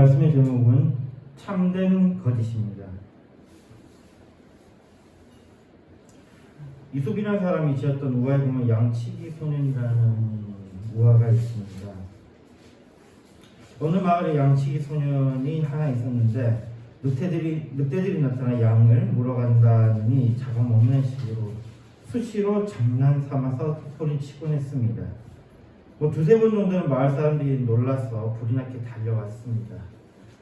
말씀의 제목은 참된 거짓입니다. 이솝이라는 사람이 지었던 우화에 보면 양치기 소년이라는 우화가 있습니다. 어느 마을에 양치기 소년이 하나 있었는데 늑대들이 나타나 양을 물어간다느니 잡아먹는 식으로 수시로 장난 삼아서 소리치곤 했습니다. 두세 번 정도는 마을 사람들이 놀라서 불이 나게 달려왔습니다.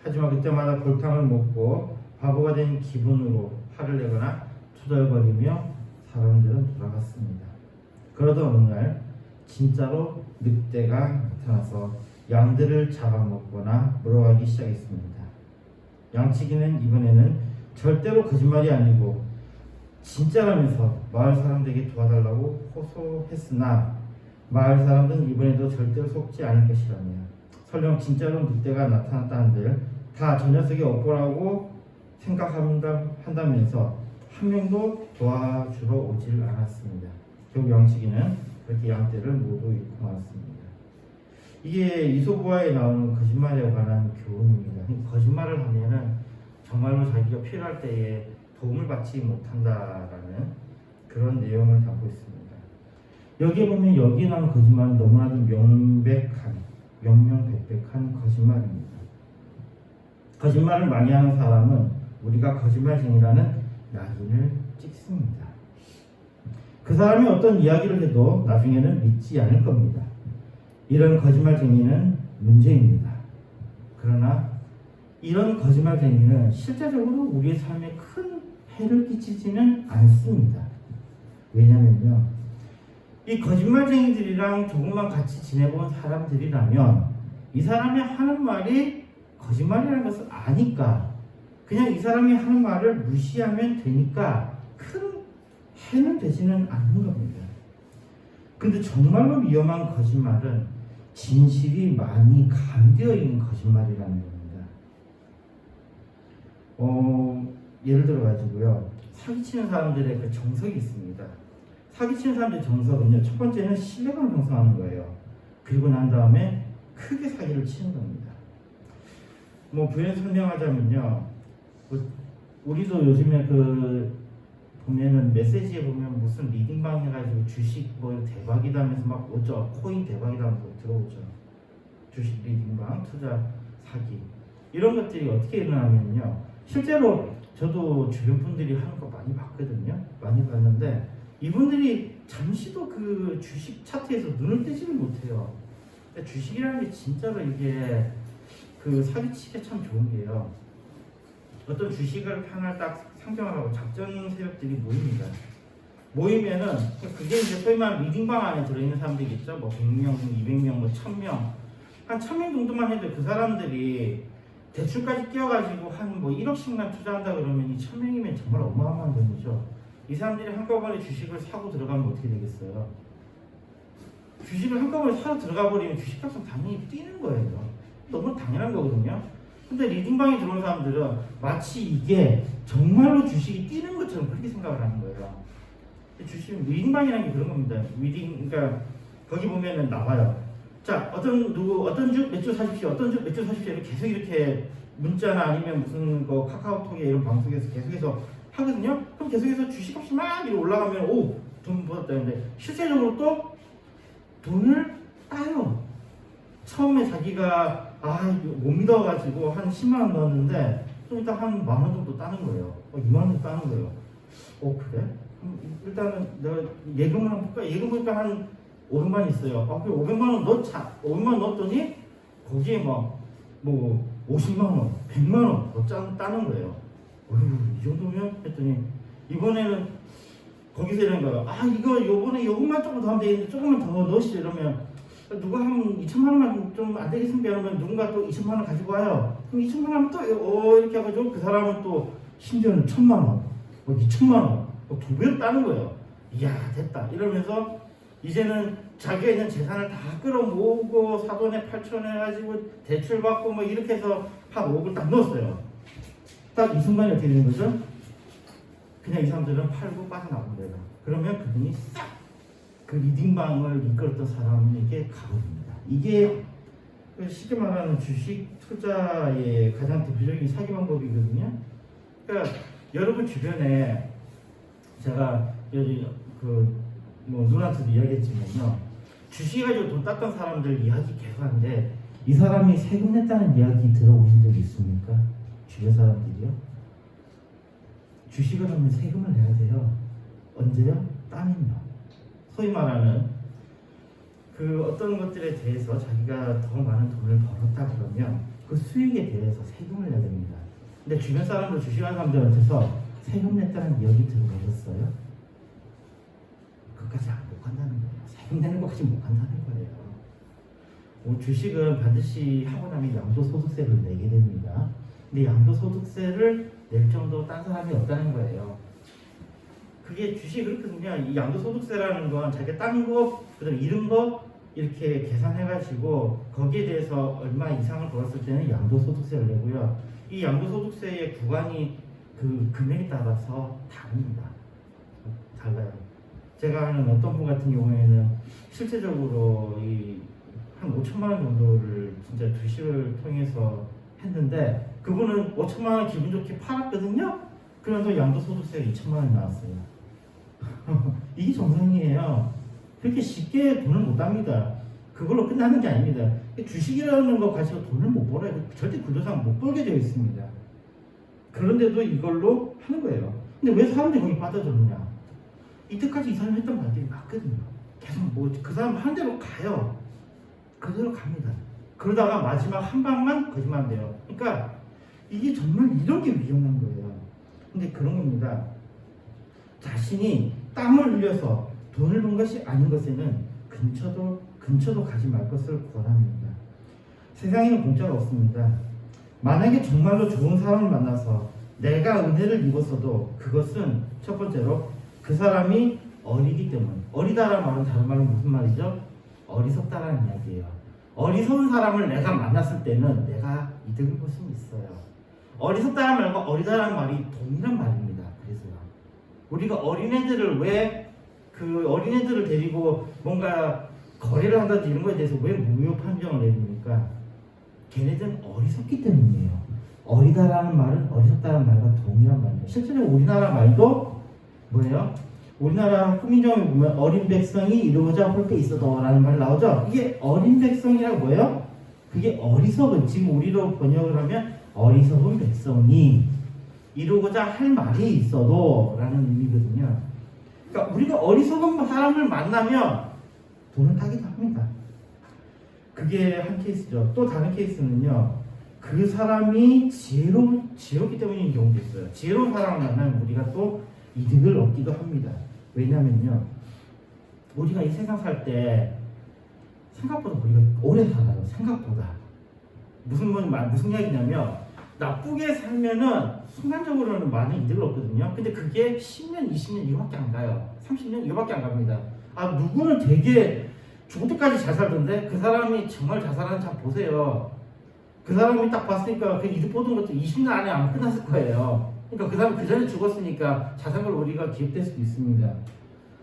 하지만 그때마다 골탕을 먹고 바보가 된 기분으로 화를 내거나 투덜거리며 사람들은 돌아갔습니다. 그러던 어느 날 진짜로 늑대가 나타나서 양들을 잡아먹거나 물어가기 시작했습니다. 양치기는 이번에는 절대로 거짓말이 아니고 진짜라면서 마을 사람들에게 도와달라고 호소했으나 마을 사람들은 이번에도 절대로 속지 않을 것이라며 설령 진짜로 늑대가 나타났다는들 다 저 녀석이 업보라고 생각한다면서 한 명도 도와주러 오질 않았습니다. 결국 양치기는 그렇게 양떼를 모두 잃고 말았습니다. 이게 이솝우화에 나오는 거짓말에 관한 교훈입니다. 거짓말을 하면은 정말로 자기가 필요할 때에 도움을 받지 못한다라는 그런 내용을 담고 있습니다. 여기에 보면 여기에 나온 거짓말은 너무나도 명명백백한 거짓말입니다. 거짓말을 많이 하는 사람은 우리가 거짓말쟁이라는 낙인을 찍습니다. 그 사람이 어떤 이야기를 해도 나중에는 믿지 않을 겁니다. 이런 거짓말쟁이는 문제입니다. 그러나 이런 거짓말쟁이는 실제적으로 우리의 삶에 큰 해를 끼치지는 않습니다. 왜냐면요, 이 거짓말쟁이들이랑 조금만 같이 지내본 사람들이라면 이 사람이 하는 말이 거짓말이라는 것을 아니까 그냥 이 사람이 하는 말을 무시하면 되니까 큰 해는 되지는 않는 겁니다. 근데 정말로 위험한 거짓말은 진실이 많이 가미되어 있는 거짓말이라는 겁니다. 예를 들어 가지고요, 사기치는 사람들의 그 정석이 있습니다. 사기치는 사람들의 정석은요, 첫 번째는 신뢰감을 형성하는 거예요. 그리고 난 다음에 크게 사기를 치는 겁니다. 부연 설명하자면요, 우리도 요즘에 보면은 메시지에 보면 무슨 리딩방 해가지고 주식 대박이다 하면서 막 오죠. 코인 대박이다 하면서 들어오죠. 주식 리딩방, 투자 사기, 이런 것들이 어떻게 일어나면요, 실제로 저도 주변 분들이 하는 거 많이 봤거든요. 많이 봤는데 이분들이 잠시도 그 주식 차트에서 눈을 떼지를 못해요. 근데 주식이라는 게 진짜로 이게 그 사기치기가 참 좋은 게요, 어떤 주식을 하나를 딱 상정을 하고 작전 세력들이 모입니다. 모이면은 그게 이제 소위 말하는 리딩방 안에 들어있는 사람들이 있죠. 100명, 200명, 1000명, 한 1000명 정도만 해도 그 사람들이 대출까지 끼워가지고 한 1억씩만 투자한다 그러면 이 1000명이면 정말 어마어마한 돈이죠. 이 사람들이 한꺼번에 주식을 사고 들어가면 어떻게 되겠어요? 주식을 한꺼번에 사러 들어가 버리면 주식값은 당연히 뛰는 거예요. 너무 당연한 거거든요. 근데 리딩방에 들어온 사람들은 마치 이게 정말로 주식이 뛰는 것처럼 그렇게 생각을 하는 거예요. 주식 리딩방이라는 게 그런 겁니다. 그러니까 거기 보면은 나와요. 자, 어떤 주 몇 주 사십시오, 어떤 주 몇 주 사십시오, 이렇게 계속 이렇게 문자나 아니면 무슨 카카오톡에 이런 방송에서 계속해서 하거든요. 그럼 계속해서 주식값이 막 이렇게 올라가면 돈 벌었다는데 실제적으로 또 돈을 따요. 처음에 자기가 못 믿어가지고 한 10만 원 넣었는데 좀 이따 한 만 원 정도 따는 거예요. 2만 원 정도 따는 거예요. 그래? 일단은 내가 예금을 한번 볼까? 예금 보니까 한 500만 있어요. 그 500만 원 넣자. 500만 원 넣었더니 거기에 50만 원, 100만 원 더 따는 거예요. 이 정도면 했더니 이번에는 거기서 이런 거예요. 요번만 조금 더 하면 되겠는데 조금만 더 넣으시죠. 이러면 누가 한 2천만 원만 좀 안 되겠습니다. 그러면 누군가 또 2천만 원 가지고 와요. 그럼 2천만 원 또 이렇게 해가지고 그 사람은 또 심지어는 1,000만 원, 2천만 원, 2배로 따는 거예요. 이야, 됐다. 이러면서 이제는 자기가 있는 재산을 다 끌어모으고 사돈에 8천 해가지고 대출 받고 이렇게 해서 한 5억을 딱 넣었어요. 딱 이 순간에 어떻게 되는 거죠? 그냥 이 사람들은 팔고 빠져나온 거예요. 그러면 그분이 싹 그 리딩방을 이끌었던 사람에게 가버립니다. 이게 쉽게 말하는 주식 투자의 가장 대표적인 사기 방법이거든요. 그러니까 여러분 주변에 제가 여기 뭐 누나한테도 이야기했지만요, 주식 가지고 돈 땄던 사람들 이야기 계속 하는데 이 사람이 세금 냈다는 이야기 들어보신 적 있습니까? 주변 사람들이요? 주식을 하면 세금을 내야 돼요. 언제요? 따면요. 소위 말하는 어떤 것들에 대해서 자기가 더 많은 돈을 벌었다 그러면 그 수익에 대해서 세금을 내야 됩니다. 근데 주변 사람들, 주식하는 사람들한테서 세금 냈다는 이야기 들어보셨어요? 그것까지 못 간다는 거예요. 세금 내는 것까지 못 간다는 거예요. 주식은 반드시 하고 나면 양도소득세를 내게 됩니다. 근데 양도소득세를 낼 정도 딴 사람이 없다는 거예요. 그게 주식이 그렇거든요. 이 양도소득세라는 건 자기가 딴 거, 그다음 잃은 거 이렇게 계산해가지고 거기에 대해서 얼마 이상을 벌었을 때는 양도소득세를 내고요. 이 양도소득세의 구간이 그 금액에 따라서 다릅니다. 달라요. 제가 아는 어떤 분 같은 경우에는 실제적으로 한 5천만 원 정도를 진짜 주식을 통해서 했는데 그분은 5천만 원 기분 좋게 팔았거든요. 그러면서 양도소득세가 2천만 원이 나왔어요. 이게 정상이에요. 그렇게 쉽게 돈을 못 땁니다. 그걸로 끝나는 게 아닙니다. 주식이라는 거 가지고 돈을 못 벌어요. 절대 구조상 못 벌게 되어 있습니다. 그런데도 이걸로 하는 거예요. 근데 왜 사람들이 거기 빠져들느냐? 이때까지 이 사람이 했던 말들이 맞거든요. 계속 그 사람 하는 대로 가요. 그대로 갑니다. 그러다가 마지막 한 방만 거짓말한대요. 그러니까 이게 정말 이런 게 위험한 거예요. 근데 그런 겁니다. 자신이 땀을 흘려서 돈을 번 것이 아닌 것에는 근처도 가지 말 것을 권합니다. 세상에는 공짜가 없습니다. 만약에 정말로 좋은 사람을 만나서 내가 은혜를 입었어도 그것은 첫 번째로 그 사람이 어리기 때문. 어리다라는 말은 다른 말로 무슨 말이죠? 어리석다라는 이야기예요. 어리석은 사람을 내가 만났을 때는 내가 이득을 볼 수 있어요. 어리석다라는 말과 어리다라는 말이 동일한 말입니다. 그래서요. 우리가 어린애들을 왜 어린애들을 데리고 뭔가 거래를 한다든지 이런 거에 대해서 왜 무효 판정을 내립니까? 걔네들은 어리석기 때문이에요. 어리다라는 말은 어리석다라는 말과 동일한 말입니다. 실제로 우리나라 말도 뭐예요? 우리나라 후민정에 보면 어린 백성이 이루고자 할 게 있어도 라는 말 나오죠? 이게 어린 백성이라고 뭐예요? 그게 어리석은, 지금 우리로 번역을 하면 어리석은 백성이 이루고자 할 말이 있어도 라는 의미거든요. 그러니까 우리가 어리석은 사람을 만나면 돈을 따기도 합니다. 그게 한 케이스죠. 또 다른 케이스는요, 그 사람이 지혜롭기 때문인 경우도 있어요. 지혜로운 사람을 만나면 우리가 또 이득을 얻기도 합니다. 왜냐면요, 우리가 이 세상 살 때 생각보다 우리가 오래 살아요. 생각보다. 무슨 이야기냐면, 나쁘게 살면은 순간적으로는 많은 이득을 얻거든요. 근데 그게 10년, 20년 이거밖에 안 가요. 30년 이거밖에 안 갑니다. 누구는 되게 죽을 때까지 잘 살던데 그 사람이 정말 잘 살았는지 한번 보세요. 그 사람이 딱 봤으니까 그 이득 보던 것도 20년 안에 아마 끝났을 거예요. 그러니까 그 사람이 그 전에 죽었으니까 자산을 우리가 기획될 수도 있습니다.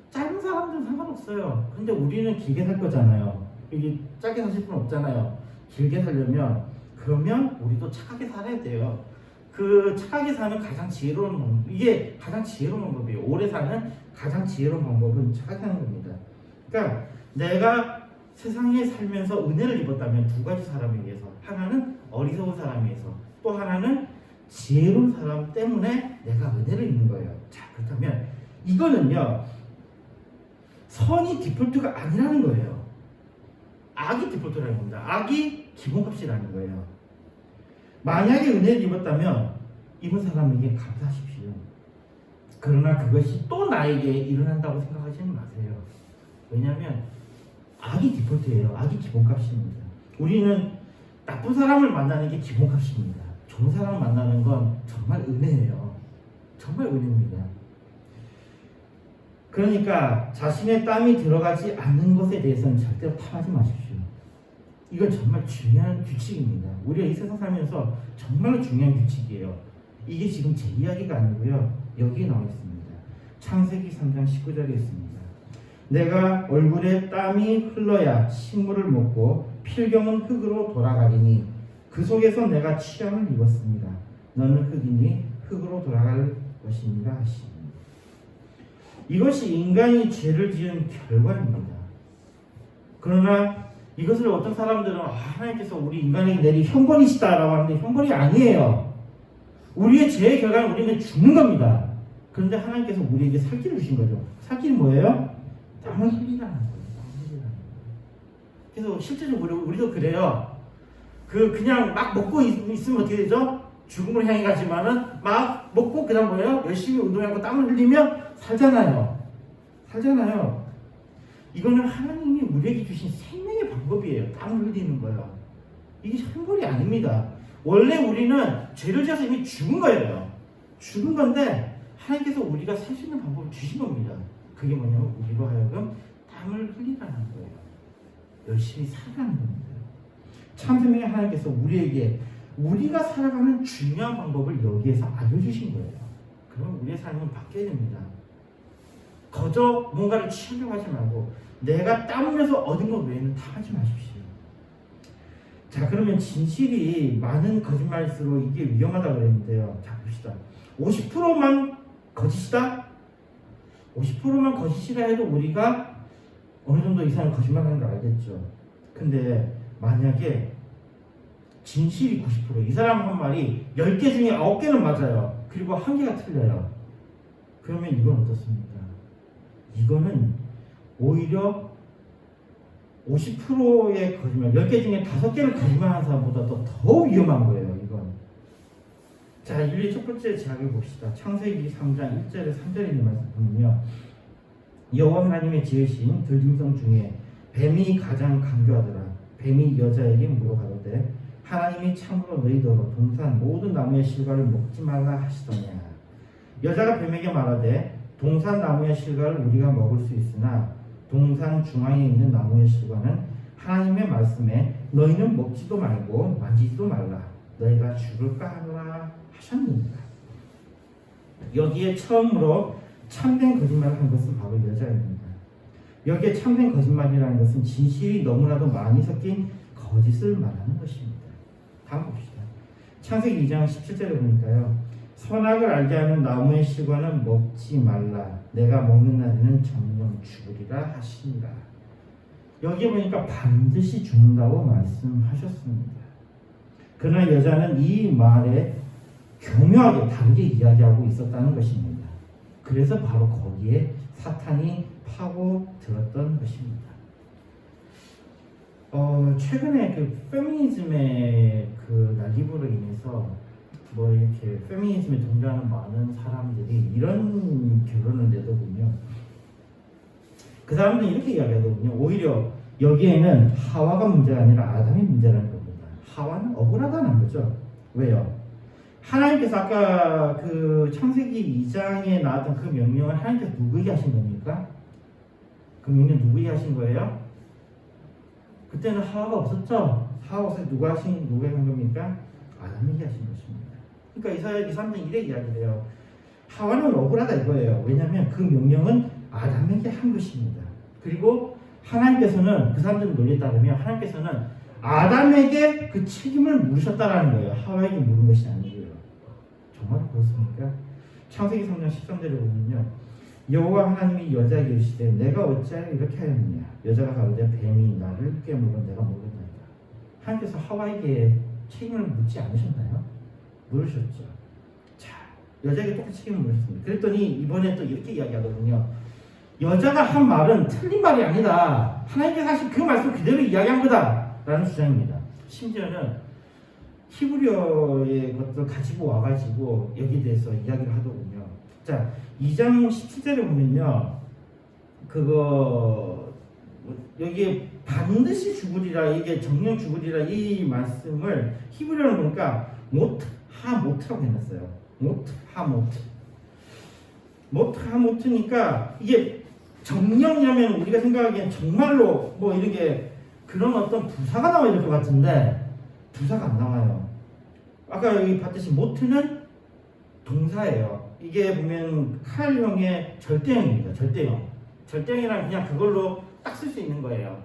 짧은 사람들은 상관없어요. 근데 우리는 길게 살 거잖아요. 이게 짧게 사실 분 없잖아요. 길게 살려면 그러면 우리도 착하게 살아야 돼요. 그 착하게 사는 가장 지혜로운 방법, 이게 가장 지혜로운 방법이에요. 오래 사는 가장 지혜로운 방법은 착하게 하는 겁니다. 그러니까 내가 세상에 살면서 은혜를 입었다면 두 가지 사람에 의해서, 하나는 어리석은 사람에 의해서, 또 하나는 지혜로운 사람 때문에 내가 은혜를 입는 거예요. 자, 그렇다면 이거는요, 선이 디폴트가 아니라는 거예요. 악이 디폴트라는 겁니다. 악이 기본값이라는 거예요. 만약에 은혜를 입었다면 입은 사람에게 감사하십시오. 그러나 그것이 또 나에게 일어난다고 생각하지는 마세요. 왜냐하면 악이 디폴트예요. 악이 기본값입니다. 우리는 나쁜 사람을 만나는 게 기본값입니다. 좋은 사람을 만나는 건 정말 은혜예요. 정말 은혜입니다. 그러니까 자신의 땀이 들어가지 않는 것에 대해서는 절대로 탐하지 마십시오. 이건 정말 중요한 규칙입니다. 우리가 이 세상 살면서 정말 중요한 규칙이에요. 이게 지금 제 이야기가 아니고요. 여기에 나와 있습니다. 창세기 3장 19절에 있습니다. 내가 얼굴에 땀이 흘러야 식물을 먹고 필경은 흙으로 돌아가리니 그 속에서 내가 취함을 입었습니다. 너는 흙이니 흙으로 돌아갈 것이니라 하시니. 이것이 인간이 죄를 지은 결과입니다. 그러나 이것을 어떤 사람들은 하나님께서 우리 인간에게 내린 형벌이시다라고 하는데 형벌이 아니에요. 우리의 죄의 결과는 우리는 죽는 겁니다. 그런데 하나님께서 우리에게 살기를 주신 거죠. 살기는 뭐예요? 땀을 흘리라는 거예요. 그래서 실제적으로 우리도 그래요. 그냥 막 먹고 있으면 어떻게 되죠? 죽음을 향해 가지만은 막 먹고 그다음 뭐예요? 열심히 운동하고 땀을 흘리면 살잖아요. 이거는 하나님이 우리에게 주신 생명의 방법이에요. 땀을 흘리는 거예요. 이게 형벌이 아닙니다. 원래 우리는 죄를 지어서 이미 죽은 거예요. 죽은 건데 하나님께서 우리가 살 수 있는 방법을 주신 겁니다. 그게 뭐냐면 우리로 하여금 땀을 흘리라는 거예요. 열심히 살아가는 겁니다. 참생명의 하나님께서 우리에게 우리가 살아가는 중요한 방법을 여기에서 알려주신 거예요. 그럼 우리의 삶은 바뀌어야 됩니다. 거저 뭔가를 취하려고 하지 말고 내가 땀 흘려서 얻은 것 외에는 다 하지 마십시오. 자, 그러면 진실이 많은 거짓말일수록 이게 위험하다고 그랬는데요. 자, 봅시다. 50%만 거짓이다? 50%만 거짓이라 해도 우리가 어느 정도 이상의 거짓말하는 거 알겠죠. 근데 만약에 진실이 90%, 이 사람 한 말이 10개 중에 9개는 맞아요. 그리고 1개가 틀려요. 그러면 이건 어떻습니까? 이거는 오히려 50%의 거짓말, 10개 중에 5개를 거짓말하는 사람보다 더 위험한 거예요. 이건. 자, 인류의 첫 번째 제약을 봅시다. 창세기 3장 1절에 3절에 있는 말씀 보면요. 여호와 하나님의 지으신 들짐승 중에 뱀이 가장 강교하더라. 뱀이 여자에게 물어가로되 하나님이 참으로 너희더러 동산 모든 나무의 실과를 먹지 말라 하시더냐. 여자가 뱀에게 말하되 동산 나무의 실과를 우리가 먹을 수 있으나 동산 중앙에 있는 나무의 실과는 하나님의 말씀에 너희는 먹지도 말고 만지지도 말라. 너희가 죽을까 하노라 하셨느니라. 여기에 처음으로 참된 거짓말을 한 것은 바로 여자입니다. 여기에 참된 거짓말이라는 것은 진실이 너무나도 많이 섞인 거짓을 말하는 것입니다. 다음 봅시다. 창세기 2장 17절에 보니까요. 선악을 알게 하는 나무의 실과는 먹지 말라. 내가 먹는 날에는 정령 죽으리라 하시니라. 여기에 보니까 반드시 죽는다고 말씀하셨습니다. 그러나 여자는 이 말에 교묘하게 다르게 이야기하고 있었다는 것입니다. 그래서 바로 거기에 사탄이 파고들었던 것입니다. 최근에 그 페미니즘의 그 난립으로 인해서 뭐 이렇게 페미니즘에 동조하는 많은 사람들이 이런 결론을 내더군요. 그 사람들은 이렇게 이야기하더군요. 오히려 여기에는 하와가 문제가 아니라 아담이 문제라는 겁니다. 하와는 억울하다는 거죠. 왜요? 하나님께서 아까 그 창세기 2장에 나왔던 그 명령을 하나님께서 누구에게 하신 겁니까? 그 명령 누구에게 하신 거예요? 그때는 하와가 없었죠. 하와가 없어서 누구에게 한 겁니까? 아담에게 하신 것입니다. 그러니까 이 사람들은 이래 이야기를 해요. 하와는 억울하다 이거예요. 왜냐하면 그 명령은 아담에게 한 것입니다. 그리고 하나님께서는 그 사람들을 논리에 따르면 하나님께서는 아담에게 그 책임을 물으셨다라는 거예요. 하와에게 물은 것이 아니고요. 정말 그렇습니까? 창세기 3장 13절에 보면요. 여호와 하나님이 여자에게 이르시되 내가 어찌하여 이렇게 하였느냐. 여자가 가로되 뱀이 나를 깨물고 내가 먹었나이다. 하나님께서 하와에게 책임을 묻지 않으셨나요? 물으셨죠. 자, 여자에게 똑같이 책임을 물으셨습니다. 그랬더니 이번에 또 이렇게 이야기하거든요. 여자가 한 말은 틀린 말이 아니다. 하나님께서 하신 그 말씀 그대로 이야기한 거다 라는 주장입니다. 심지어는 히브리어의 것들 가지고 와가지고 여기에 대해서 이야기를 하더군요. 자, 2장 17절에 보면요. 여기에 반드시 죽으리라, 이게 정령 죽으리라 이 말씀을 히브리어로 보니까 모트하모트라고 해놨어요. 모트하모트니까 이게 정령이라면 우리가 생각하기엔 정말로 뭐 이렇게 그런 어떤 부사가 나와야 될 것 같은데 부사가 안 나와요. 아까 여기 봤듯이 모트는 동사예요. 이게 보면 칼형의 절대형입니다. 절대형이랑 그냥 그걸로 딱 쓸 수 있는 거예요.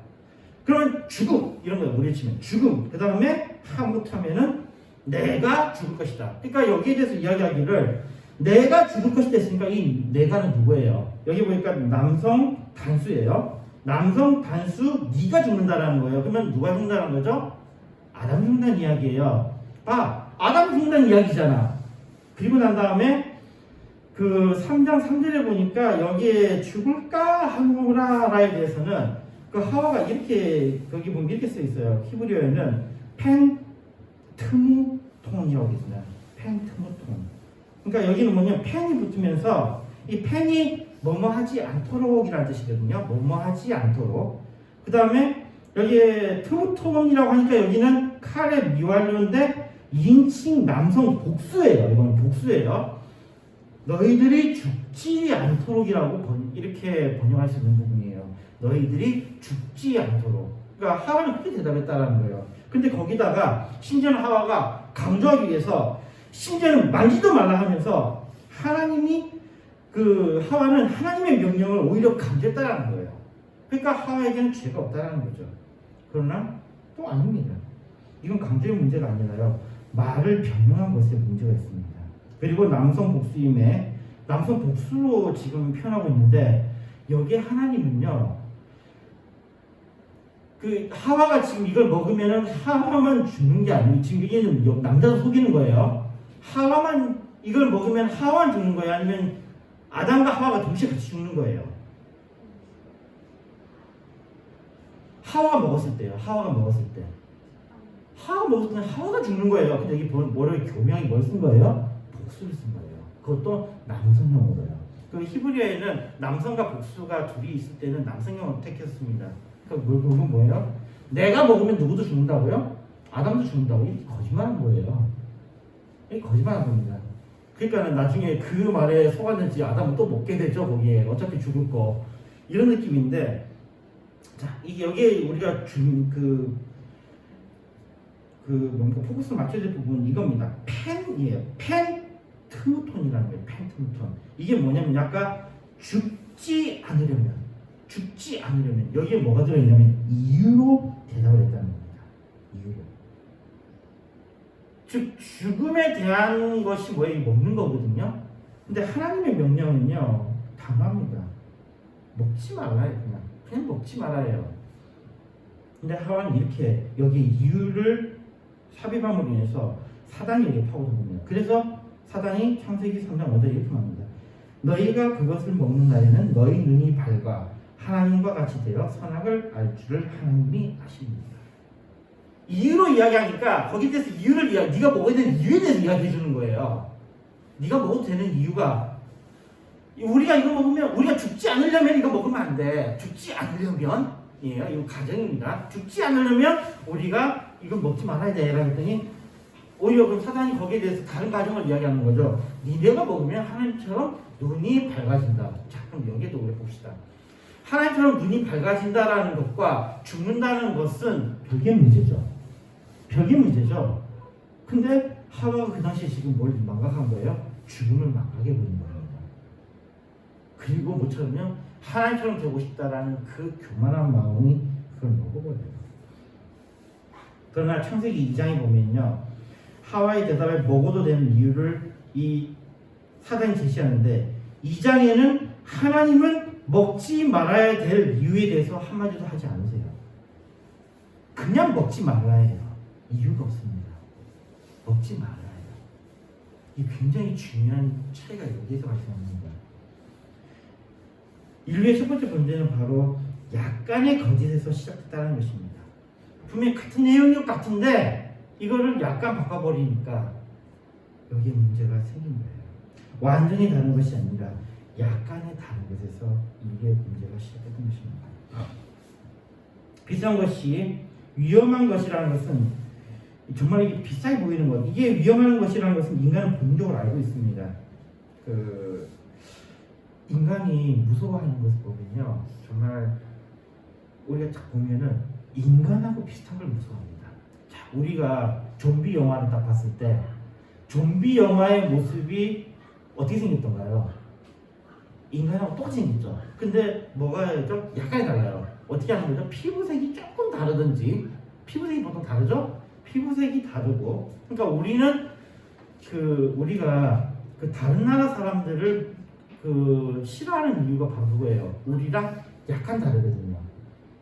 그러면 죽음 이런 거예요. 우리 치면 죽음. 그 다음에 못하면은 내가 죽을 것이다. 그러니까 여기에 대해서 이야기하기를 내가 죽을 것이다 했으니까 이 내가는 누구예요? 여기 보니까 남성 단수예요. 남성 단수 네가 죽는다라는 거예요. 그러면 누가 죽는다는 거죠? 아담 죽는다는 이야기예요. 아담 죽는다는 이야기잖아. 그리고 난 다음에 그 3장 3절에 보니까 여기에 죽을까 하노라에 대해서는 그 하와가 이렇게 거기 보면 이렇게 써 있어요. 히브리어에는 펜트무통이라고 되어 있어요. 펜트무통. 그러니까 여기는 뭐냐면 펜이 붙으면서 이 펜이 뭐뭐하지 않도록이라는 뜻이거든요. 뭐뭐하지 않도록. 그 다음에 여기에 트무통이라고 하니까 여기는 칼의 미완료인데 인칭 남성 복수예요. 이건 복수예요. 너희들이 죽지 않도록이라고 이렇게 번역할 수 있는 부분이에요. 너희들이 죽지 않도록. 그러니까 하와는 그렇게 대답했다라는 거예요. 근데 거기다가 심지어는 하와가 강조하기 위해서 심지어는 말지도 말라 하면서 하나님이 그 하와는 하나님의 명령을 오히려 강조했다라는 거예요. 그러니까 하와에게는 죄가 없다라는 거죠. 그러나 또 아닙니다. 이건 강조의 문제가 아니라요. 말을 변형한 것에 문제가 있습니다. 그리고 남성 복수임에 남성 복수로 지금 표현하고 있는데 여기에 하나님은요. 그 하와가 지금 이걸 먹으면은 하와만 죽는 게 아니고 지금 이게 남자도 속이는 거예요. 하와만 이걸 먹으면 하와만 죽는 거예요? 아니면 아담과 하와가 동시에 같이 죽는 거예요? 하와가 먹었을 때요. 하와가 먹었을 때. 하와가 먹었을 때는 하와가 죽는 거예요. 근데 여기 뭐를 교명이 뭘 쓴 거예요? 복수를 쓴 거예요. 그것도 남성형으로요. 그 히브리어에는 남성과 복수가 둘이 있을 때는 남성형으로 택했습니다. 그러니까 그건 뭐예요? 내가 먹으면 누구도 죽는다고요? 아담도 죽는다고? 이게 거짓말한 거예요. 이게 거짓말한 겁니다. 그러니까 나중에 그 말에 속았는지 아담은 또 먹게 되죠. 거기에 어차피 죽을 거 이런 느낌인데, 자 이게 여기에 우리가 뭔가 포커스를 맞춰야 될 부분은 이겁니다. 펜이에요. 펜트무톤이라는 거예요. 펜트무톤. 이게 뭐냐면 약간 죽지 않으려면 여기에 뭐가 들어있냐면 이유로 대답을 했다는 겁니다. 이유로. 즉 죽음에 대한 것이 뭐예요? 먹는 거거든요. 근데 하나님의 명령은요 단호합니다. 먹지 말아요. 그냥 먹지 말아요. 근데 하와는 이렇게 여기 이유를 삽입함으로 인해서 사단이 여기 파고듭니다. 그래서 사단이 창세기 3장 5절에 이렇게 말합니다. 너희가 그것을 먹는 날에는 너희 눈이 밝아 하나님과 같이 되어 선악을 알 줄을 하나님이 아십니다. 이유로 이야기하니까 거기에 대해서 네가 먹어야 되는 이유에 대해서 이야기해 주는 거예요. 네가 먹어도 되는 이유가 우리가 이거 먹으면 우리가 죽지 않으려면 이거 먹으면 안 돼. 죽지 않으려면 이거 가정입니다. 죽지 않으려면 우리가 이거 먹지 말아야 돼. 라고 했더니 오히려 그럼 사단이 거기에 대해서 다른 가정을 이야기하는 거죠. 니네가 먹으면 하나님처럼 눈이 밝아진다. 자, 그럼 여기에도 우리 봅시다. 하나님처럼 눈이 밝아진다라는 것과 죽는다는 것은 별개의 문제죠. 별개의 문제죠. 근데 하와가 그 당시에 지금 뭘 망각한 거예요? 죽음을 망각해 버린 겁니다. 그리고 모처럼요 하나님처럼 되고 싶다라는 그 교만한 마음이 그걸 먹어버려요. 그러나 창세기 2장에 보면요 하와의 대답에 먹어도 되는 이유를 이 사단이 제시하는데 2장에는 하나님은 먹지 말아야 될 이유에 대해서 한마디도 하지 않으세요. 그냥 먹지 말아야 해요. 이유가 없습니다. 먹지 말아야 해요. 이 굉장히 중요한 차이가 여기에서 발생합니다. 인류의 첫 번째 문제는 바로 약간의 거짓에서 시작됐다는 것입니다. 분명히 같은 내용인 것 같은데 이거를 약간 바꿔버리니까 여기에 문제가 생긴 거예요. 완전히 다른 것이 아니라 약간의 다른 것에서 이게 문제가 시작됐던 것입니다. 비싼 것이 위험한 것이라는 것은 정말 이게 비싸게 보이는 것, 이게 위험한 것이라는 것은 인간은 본능적으로 알고 있습니다. 인간이 무서워하는 것을 보면요, 정말 우리가 딱 보면은 인간하고 비슷한 걸 무서워합니다. 자, 우리가 좀비 영화를 딱 봤을 때 좀비 영화의 모습이 어떻게 생겼던가요? 인간하고 똑같이 생겼죠. 근데 뭐가 좀 약간이 달라요. 어떻게 하는 거죠? 피부색이 조금 다르든지, 피부색이 보통 다르죠? 피부색이 다르고, 그러니까 우리가 그 다른 나라 사람들을 싫어하는 이유가 바로 그거예요. 우리랑 약간 다르거든요.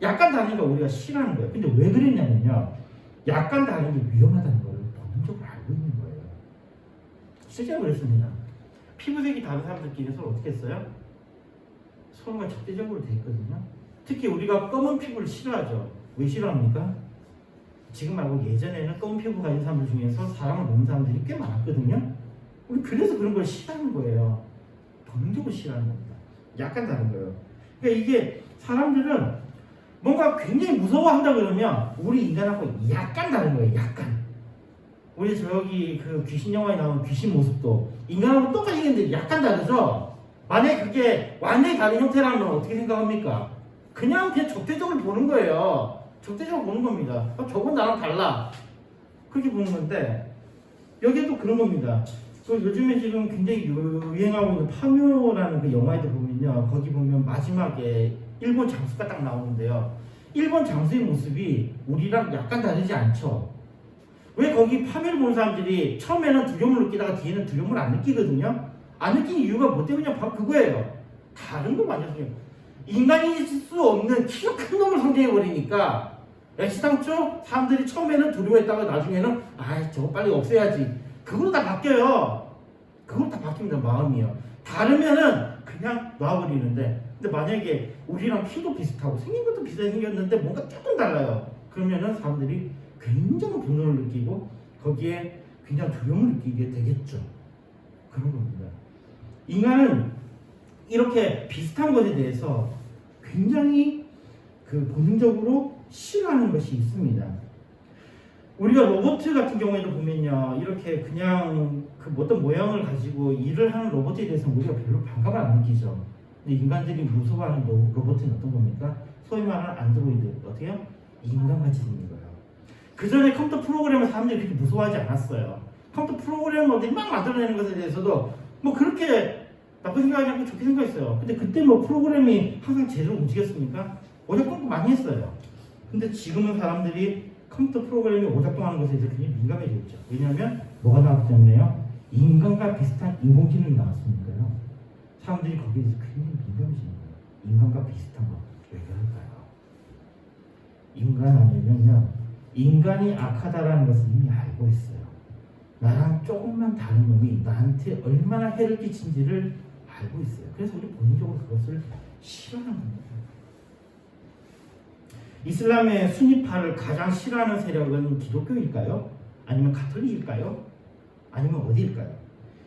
약간 다르니까 우리가 싫어하는 거예요. 근데 왜 그랬냐면요, 약간 다른 게 위험하다는 걸 본능적으로 알고 있는 거예요. 실제로 그랬습니다. 피부색이 다른 사람들끼리 서로 어떻게 했어요? 서로가 적대적으로 돼 있거든요. 특히 우리가 검은 피부를 싫어하죠. 왜 싫어합니까? 지금 말고 예전에는 검은 피부 가진 사람들 중에서 사람을 보는 사람들이 꽤 많았거든요. 우리 그래서 그런 걸 싫어하는 거예요. 본능적으로 싫어하는 겁니다. 약간 다른 거예요. 그러니까 이게 사람들은 뭔가 굉장히 무서워한다 그러면 우리 인간하고 약간 다른 거예요. 약간. 우리 저기 그 귀신 영화에 나오는 귀신 모습도 인간하고 똑같이 생겼는데 약간 다르죠? 만약에 그게 완전히 다른 형태라면 어떻게 생각합니까? 그냥 적대적으로 보는 거예요. 적대적으로 보는 겁니다. 저건 나랑 달라. 그렇게 보는 건데, 여기에도 그런 겁니다. 요즘에 지금 굉장히 유행하고 있는 파묘라는 그 영화에도 보면요, 거기 보면 마지막에 일본 장수가 딱 나오는데요, 일본 장수의 모습이 우리랑 약간 다르지 않죠? 왜 거기 파묘를 보는 사람들이 처음에는 두려움을 느끼다가 뒤에는 두려움을 안 느끼거든요? 안 느끼는 이유가 뭐 때문이냐? 바로 그거예요. 다른 거 완전 히 인간이 있을 수 없는 키가 큰 놈을 상징해버리니까 애시당초 사람들이 처음에는 두려워했다가 나중에는 저거 빨리 없애야지. 그걸로 다 바뀌어요. 그걸로 다 바뀝니다. 마음이요. 다르면은 그냥 놔버리는데, 근데 만약에 우리랑 키도 비슷하고 생긴 것도 비슷하게 생겼는데 뭔가 조금 달라요. 그러면은 사람들이 굉장한 분노를 느끼고 거기에 굉장히 두려움을 느끼게 되겠죠. 그런 겁니다. 인간은 이렇게 비슷한 것에 대해서 굉장히 본능적으로 싫어하는 것이 있습니다. 우리가 로봇 같은 경우에도 보면요, 이렇게 그냥 어떤 모양을 가지고 일을 하는 로봇에 대해서 우리가 별로 반감을 안 느끼죠. 근데 인간들이 무서워하는 로봇은 어떤 겁니까? 소위 말하는 안드로이드, 어때요? 인간같이 생긴 거예요. 그 전에 컴퓨터 프로그램을 사람들이 그렇게 무서워하지 않았어요. 컴퓨터 프로그램들이 막 만들어내는 것에 대해서도 뭐 그렇게 나쁜 생각이 아니고 좋게 생각했어요. 근데 그때 뭐 프로그램이 항상 제대로 움직였습니까? 오작동도 많이 했어요. 근데 지금은 사람들이 컴퓨터 프로그램이 오작동하는 것에 대해서 굉장히 민감해져 있죠. 왜냐하면 뭐가 나왔기 때문에요? 인간과 비슷한 인공지능이 나왔으니까요. 사람들이 거기에 대해서 굉장히 민감해지는 거예요. 인간과 비슷한 거. 왜 그럴까요? 인간 아니면요, 인간이 악하다라는 것을 이미 알고 있어요. 나랑 조금만 다른 놈이 나한테 얼마나 해를 끼친지를 알고 있어요. 그래서 우리 본능적으로 그것을 싫어하는 겁니다. 이슬람의 순위파를 가장 싫어하는 세력은 기독교일까요? 아니면 가톨릭일까요? 아니면 어디일까요?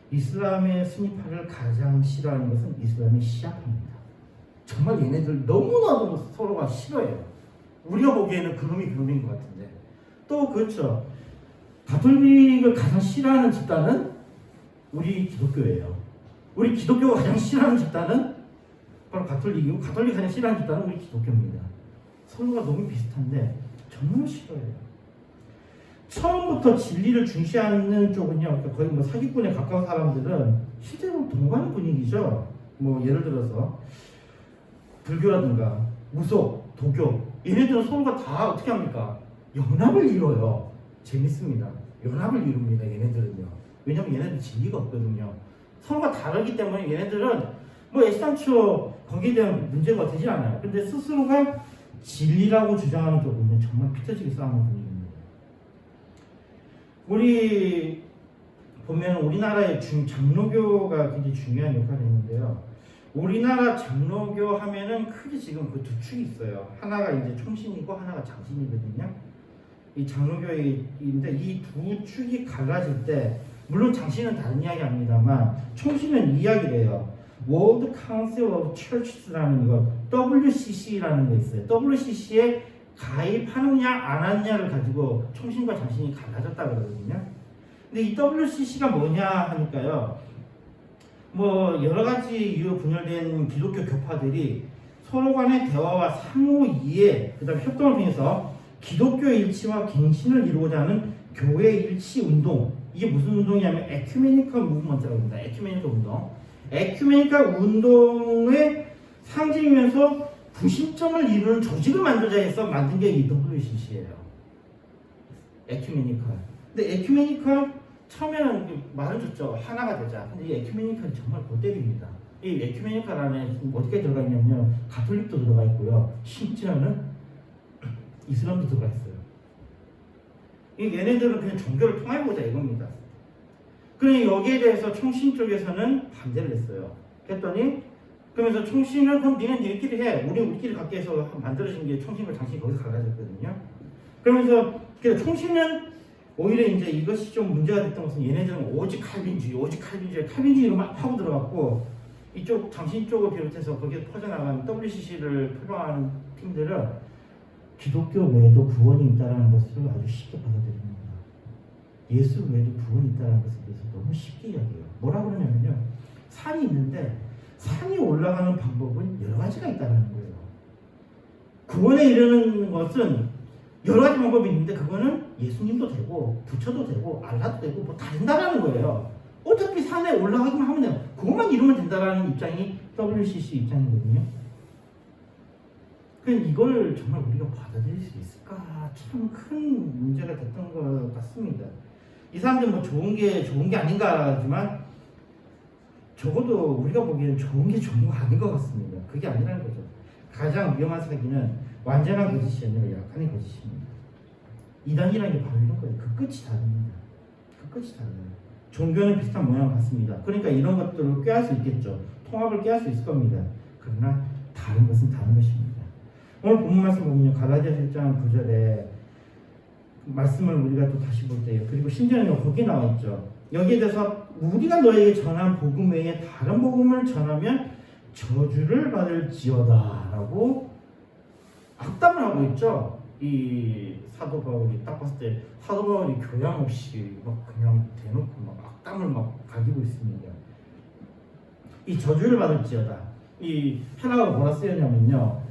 이슬람의 순위파를 가장 싫어하는 것은 이슬람의 시아파입니다. 정말 얘네들 너무나도 서로가 싫어해요. 우리가 보기에는 그놈인 것 같은데. 또 그렇죠. 가톨릭을 가장 싫어하는 집단은 우리 기독교예요. 우리 기독교가 가장 싫어하는 집단은 바로 가톨릭이고, 가톨릭이 가장 싫어하는 집단은 우리 기독교입니다. 서로가 너무 비슷한데 정말 싫어해요. 처음부터 진리를 중시하는 쪽은요, 그러니까 거의 뭐 사기꾼에 가까운 사람들은 실제로 동거하는 분위기죠. 뭐 예를 들어서 불교라든가 무속, 도교, 얘네들은 서로가 다 어떻게 합니까? 연합을 이뤄요. 재밌습니다. 연합을 이룹니다. 얘네들은요. 왜냐면 얘네들 진리가 없거든요. 서로가 다르기 때문에 얘네들은 뭐 애시당초 거기에 대한 문제가 되지 않아요. 근데 스스로가 진리라고 주장하는 쪽은 정말 피터지게 싸우는 분위기입니다. 우리 보면 우리나라의 장로교가 굉장히 중요한 역할을 했는데요. 우리나라 장로교 하면은 크게 지금 그 두 축이 있어요. 하나가 이제 총신이고 하나가 장신이거든요. 이 장로교인데 이 두 축이 갈라질 때, 물론 장신은 다른 이야기 합니다만 총신은 이 이야기를 해요. World Council of Churches라는 거, WCC라는 거 있어요. WCC에 가입하느냐 안 하느냐를 가지고 총신과 장신이 갈라졌다 그러거든요. 근데 이 WCC가 뭐냐 하니까요, 뭐 여러 가지 이유로 분열된 기독교 교파들이 서로 간의 대화와 상호 이해, 그 다음에 협동을 통해서 기독교 일치와 갱신을 이루고자 하는 교회 일치 운동, 이게 무슨 운동이냐면 에큐메니컬 무브먼트라고 합니다. 에큐메니컬 운동. 에큐메니컬 운동의 상징이면서 구심점을 이루는 조직을 만들자 해서 만든 게 이 WCC예요. 에큐메니컬. 근데 에큐메니컬 처음에는 말을 줬죠. 하나가 되자. 근데 이 에큐메니컬이 정말 골때립니다. 이 에큐메니컬 안에 어디까지 들어가 있냐면 가톨릭도 들어가 있고요. 심지어는 이슬람도 들어가 있어요. 이 얘네들은 그냥 종교를 통합해보자 이겁니다. 그러니 여기에 대해서 총신 쪽에서는 반대를 했어요. 그랬더니 그러면서 총신은 그럼 니네 니네끼리 해. 우리끼리 갖게 해서 만들어진 게 총신과 장신이 거기서 갈라졌거든요. 그러면서 총신은 오히려 이제 이것이 좀 문제가 됐던 것은 얘네들은 오직 칼빈주의로 막 파고 들어갔고 이쪽 장신 쪽을 비롯해서 거기에 퍼져나간 WCC를 표방하는 팀들은 기독교 외에도 구원이 있다는 것을 아주 쉽게 받아들입니다. 예수 외에도 구원이 있다는 것에 대해서 너무 쉽게 이야기해요. 뭐라 그러냐면요. 산이 있는데 산이 올라가는 방법은 여러 가지가 있다는 거예요. 구원에 이르는 것은 여러 가지 방법이 있는데 그거는 예수님도 되고 부처도 되고 알라도 되고 뭐 다 된다라는 거예요. 어차피 산에 올라가기만 하면 돼요. 그것만 이루면 된다라는 입장이 WCC 입장이거든요. 그럼 이걸 정말 우리가 받아들일 수 있을까? 참 큰 문제가 됐던 것 같습니다. 이 사람들은 뭐 좋은 게 아닌가 하지만 적어도 우리가 보기에는 좋은 게 아닌 것 같습니다. 그게 아니라는 거죠. 가장 위험한 사기는 완전한 거짓이 아니라 약간의 거짓입니다. 이단이라는 게 바로 이런 거예요. 그 끝이 다릅니다. 그 끝이 달라요. 종교는 비슷한 모양 같습니다. 그러니까 이런 것들을 꾀할 수 있겠죠. 통합을 꾀할 수 있을 겁니다. 그러나 다른 것은 다른 것입니다. 오늘 본문 말씀 보면 갈라디아서 1장 9절에 말씀을 우리가 또 다시 볼 때요. 그리고 심지어는 거기 나와 있죠. 여기에 대해서 우리가 너에게 전한 복음 외에 다른 복음을 전하면 저주를 받을지어다 라고 악담을 하고 있죠. 이 사도 바울이 딱 봤을 때 사도 바울이 교양 없이 막 그냥 대놓고 막 악담을 막 가지고 있습니다. 이 저주를 받을지어다. 이 헬라어로 뭐라 쓰였냐면요.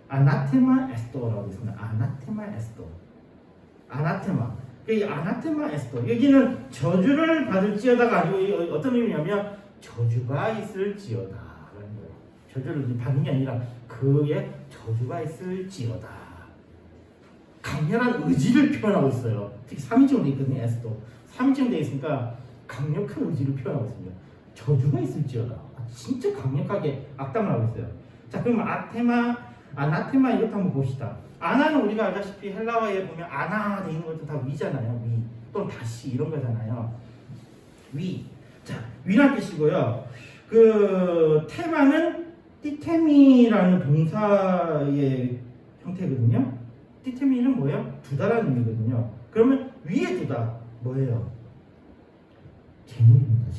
아나테마 에스토라고 있습니다. 아나테마 에스토. 아나테마. 이 아나테마 에스토. 여기는 저주를 받을지어다가 아니고 어떤 의미냐면 저주가 있을지어다. 라는 거예요. 저주를 받는 게 아니라 그의 저주가 있을지어다. 강렬한 의지를 표현하고 있어요. 특히 3인칭으로 되어 있거든요. 에스토. 3인칭으로 되어 있으니까 강력한 의지를 표현하고 있습니다. 저주가 있을지어다. 진짜 강력하게 악담을 하고 있어요. 자, 그럼 아나테마 이것도 한번 봅시다. 아나는 우리가 알다시피 헬라어에 보면 아나 돼 있는 것도 다 위잖아요. 위 또는 다시 이런 거잖아요. 위. 자, 위란 뜻이고요. 그 테마는 띠테미라는 동사의 형태거든요. 띠테미는 뭐예요? 두다라는 의미거든요. 그러면 위에 두다 뭐예요? 재물입니다.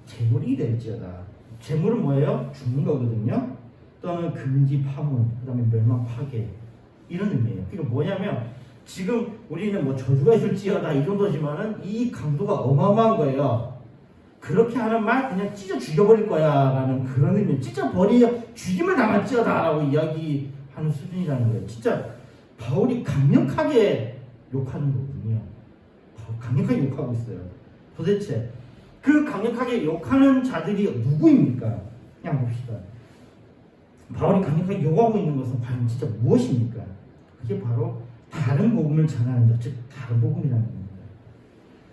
재물이 될지어다. 재물은 뭐예요? 죽는 거거든요. 또는 금지 파문, 그 다음에 멸망 파괴 이런 의미예요. 그러니까 뭐냐면 지금 우리는 뭐 저주가 있을지어다 이 정도지만은 이 강도가 어마어마한 거예요. 그렇게 하는 말 그냥 찢어 죽여버릴 거야 라는 그런 의미. 찢어 죽임을 당할지어다 라고 이야기하는 수준이라는 거예요. 진짜 바울이 강력하게 욕하는 거군요. 강력하게 욕하고 있어요. 도대체 그 강력하게 욕하는 자들이 누구입니까? 그냥 봅시다. 바울이 강력하게 욕하고 있는 것은 과연 진짜 무엇입니까? 그게 바로 다른 복음을 전하는 자, 즉 다른 복음이라는 겁니다.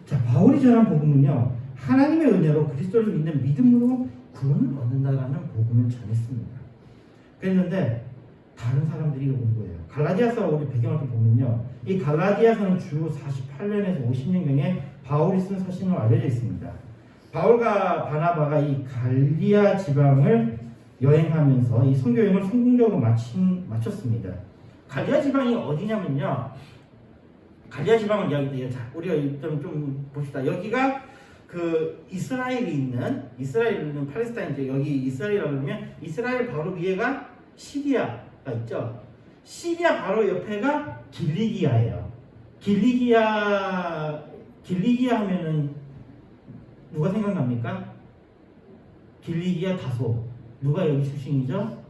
자, 바울이 전한 복음은요, 하나님의 은혜로 그리스도를 믿는 믿음으로 구원을 얻는다라는 복음을 전했습니다. 그랬는데 다른 사람들이 온 거예요. 갈라디아서 우리 배경을 좀 보면요, 이 갈라디아서는 주 48년에서 50년경에 바울이 쓴 서신으로 알려져 있습니다. 바울과 바나바가 이 갈리아 지방을 여행하면서 이 선교 여행을 성공적으로 마쳤습니다. 갈리아 지방이 어디냐면요, 갈리아 지방을 이야기해요. 자, 우리가 좀 봅시다. 여기가 그 이스라엘이 있는 팔레스타인이죠. 여기 이스라엘이라고 그러면 이스라엘 바로 위에가 시리아가 있죠. 시리아 바로 옆에가 길리기아예요. 길리기아 하면은 누가 생각납니까? 길리기아 다소. 누가 여기 출신이죠?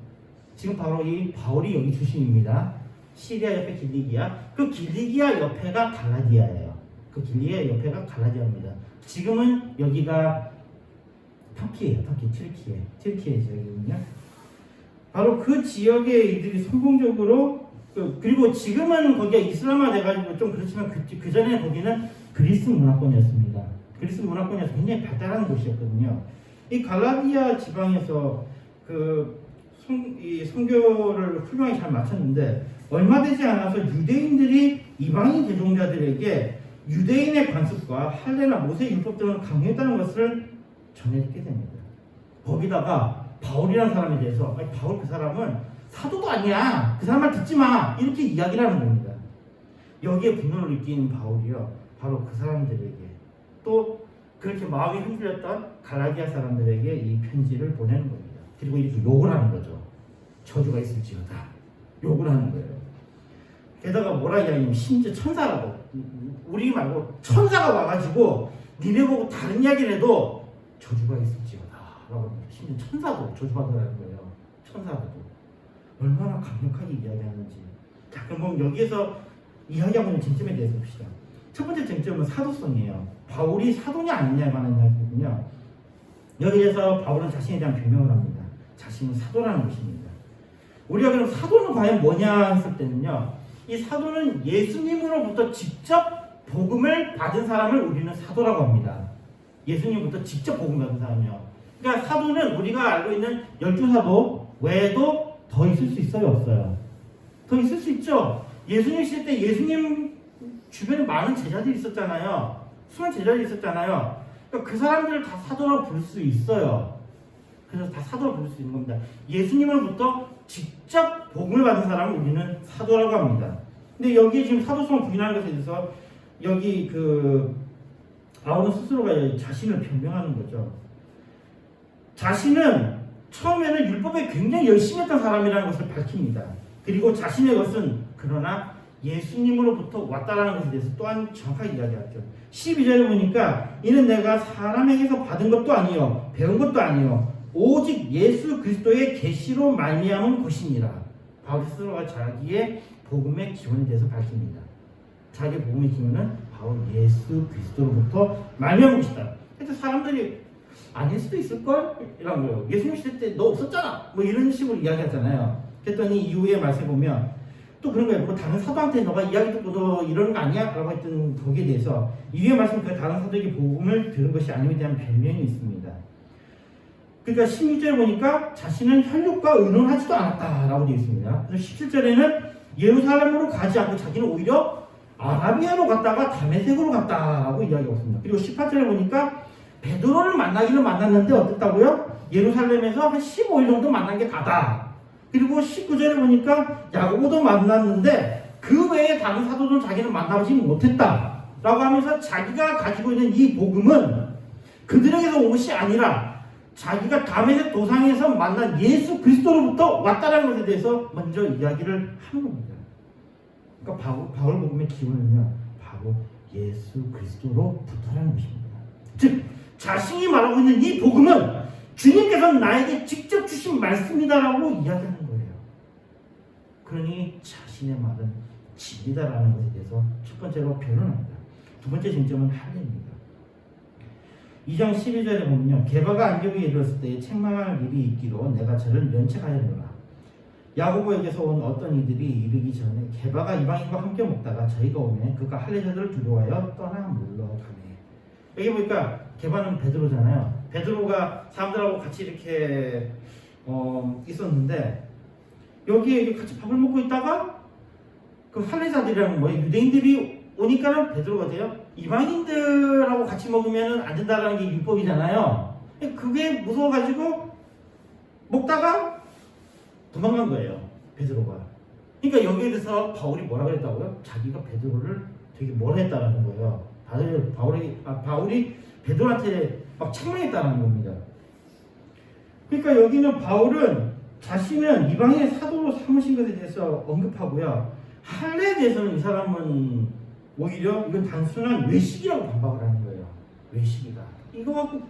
지금 바로 이 바울이 여기 출신입니다. 시리아 옆에 길리기아. 그 길리기아 옆에가 갈라디아예요. 그 길리기아 옆에가 갈라디아입니다. 지금은 여기가 터키예요. 터키에 지역이군요. 바로 그 지역에 이들이 성공적으로 그리고 지금은 거기가 이슬람화 돼가지고 좀 그렇지만 그 전에 거기는 그리스 문화권이었습니다. 그리스 문화권이 굉장히 발달한 곳이었거든요. 이 갈라디아 지방에서 이 선교를 훌륭하게 잘 마쳤는데 얼마 되지 않아서 유대인들이 이방인 대종자들에게 유대인의 관습과 할례나 모세 율법 등을 강요했다는 것을 전해 듣게 됩니다. 거기다가 바울이라는 사람에 대해서 바울 그 사람은 사도도 아니야. 그 사람 말 듣지 마. 이렇게 이야기를 하는 겁니다. 여기에 분노를 느낀 바울이요. 바로 그 사람들에게 또 그렇게 마음이 흔들렸던 갈라디아 사람들에게 이 편지를 보내는 겁니다. 그리고 이렇게 욕을 하는 거죠. 저주가 있을지어다. 욕을 하는 거예요. 게다가 뭐라 이야기하냐면 심지어 천사라고 우리 말고 천사가 와가지고 니네 보고 다른 이야기를 해도 저주가 있을지어다 라고 합니다. 심지어 천사도 저주받으라는 거예요. 천사도 얼마나 강력하게 이야기하는지. 자, 그럼 여기에서 이야기하고 있는 쟁점에 대해서 봅시다. 첫 번째 쟁점은 사도성이에요. 바울이 사도냐 아니냐에 관한 이야기거든요. 여기에서 바울은 자신에 대한 변명을 합니다. 자신은 사도라는 것입니다. 우리가 그럼 사도는 과연 뭐냐 했을 때는요, 이 사도는 예수님으로부터 직접 복음을 받은 사람을 우리는 사도라고 합니다. 예수님부터 직접 복음 받은 사람이요. 그러니까 사도는 우리가 알고 있는 12사도 외에도 더 있을 수 있어요, 없어요? 더 있을 수 있죠. 예수님 시대 때 예수님 주변에 많은 제자들이 있었잖아요. 수많은 제자들이 있었잖아요. 그러니까 그 사람들을 다 사도라고 부를 수 있어요. 그래서 다 사도라고 부를 수 있는 겁니다. 예수님으로부터 직접 복음을 받은 사람을 우리는 사도라고 합니다. 근데 여기 지금 사도성을 부인하는 것에 대해서 여기 바울은 스스로가 자신을 변명하는 거죠. 자신은 처음에는 율법에 굉장히 열심히 했던 사람이라는 것을 밝힙니다. 그리고 자신의 것은 그러나 예수님으로부터 왔다라는 것에 대해서 또한 정확하게 이야기하죠. 12절에 보니까 이는 내가 사람에게서 받은 것도 아니요 배운 것도 아니요 오직 예수 그리스도의 계시로 말미암은 것이니라. 바울 스스로가 자기의 복음의 기원에 대해서 밝힙니다. 자기의 복음의 기원은 바로 예수 그리스도로부터 말미암은 것이다. 그래서 사람들이 아닐 수도 있을걸? 이런 거예요. 예수님 시대 때 너 없었잖아. 뭐 이런 식으로 이야기하잖아요. 그랬더니 이후에 말씀해 보면 또 그런 거예요. 뭐 다른 사도한테 너가 이야기 듣고 너 이러는 거 아니야? 라고 했던 거기에 대해서 이후에 말씀 그 다른 사도에게 복음을 들은 것이 아님에 대한 변명이 있습니다. 그러니까 16절에 보니까 자신은 혈육과 의논하지도 않았다라고 되어 있습니다. 그래서 17절에는 예루살렘으로 가지 않고 자기는 오히려 아라비아로 갔다가 다메섹으로 갔다라고 이야기하고 있습니다. 그리고 18절에 보니까 베드로를 만나기는 만났는데 어땠다고요? 예루살렘에서 한 15일 정도 만난 게 다다. 그리고 19절에 보니까 야고보도 만났는데 그 외에 다른 사도들은 자기는 만나보지 못했다 라고 하면서 자기가 가지고 있는 이 복음은 그들에게서 온 것이 아니라 자기가 다메섹 도상에서 만난 예수 그리스도로부터 왔다라는 것에 대해서 먼저 이야기를 하는 겁니다. 그러니까 바울 복음의 기원은요 바로 예수 그리스도로부터라는 것입니다. 즉 자신이 말하고 있는 이 복음은 주님께서 나에게 직접 주신 말씀이다라고 이야기하는 거예요. 그러니 자신의 말은 진리다라는 것에 대해서 첫 번째로 변론합니다. 두 번째 쟁점은 할례입니다. 2장 12절에 보면요. 게바가 안디옥에 이르렀을 때에 책망할 일이 있기로 내가 저를 면책하였노라. 야고보에게서 온 어떤 이들이 이르기 전에 게바가 이방인과 함께 먹다가 저희가 오면 그가 할례자들을 두려워하여 떠나 물러가네. 여기 보니까 게바는 베드로잖아요. 베드로가 사람들하고 같이 이렇게 있었는데 여기에 같이 밥을 먹고 있다가 그 할례자들이라는 거예요. 유대인들이 오니까는 베드로가 돼요. 이방인들하고 같이 먹으면 안 된다라는 게 율법이잖아요. 그게 무서워가지고 먹다가 도망간 거예요. 베드로가. 그러니까 여기에 대해서 바울이 뭐라 그랬다고요? 자기가 베드로를 되게 뭐라 했다라는 거예요. 바울이 베드로한테 막 책망했다는 겁니다. 그러니까 여기는 바울은 자신은 이방인의 사도로 삼으신 것에 대해서 언급하고요. 할례에 대해서는 이 사람은 오히려 이건 단순한 외식이라고 반박을 하는 거예요. 외식이다. 이건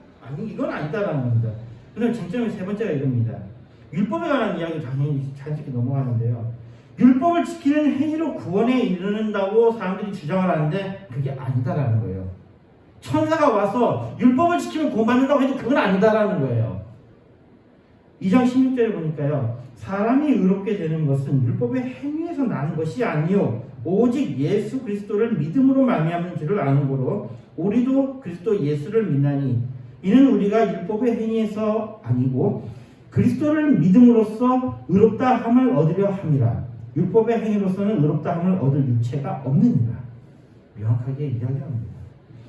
아니다라는 겁니다. 그다음 쟁점의 세 번째가 이겁니다. 율법에 관한 이야기 당연히 자연스럽게 넘어가는데요. 율법을 지키는 행위로 구원에 이르는다고 사람들이 주장을 하는데 그게 아니다라는 거예요. 천사가 와서 율법을 지키면 구원받는다고 해도 그건 아니다라는 거예요. 2장 16절에 보니까요. 사람이 의롭게 되는 것은 율법의 행위에서 나는 것이 아니요 오직 예수 그리스도를 믿음으로 말미암는 줄을 아는 고로 우리도 그리스도 예수를 믿나니 이는 우리가 율법의 행위에서 아니고 그리스도를 믿음으로써 의롭다 함을 얻으려 함이라. 율법의 행위로서는 의롭다 함을 얻을 유체가 없느니라. 명확하게 이야기합니다.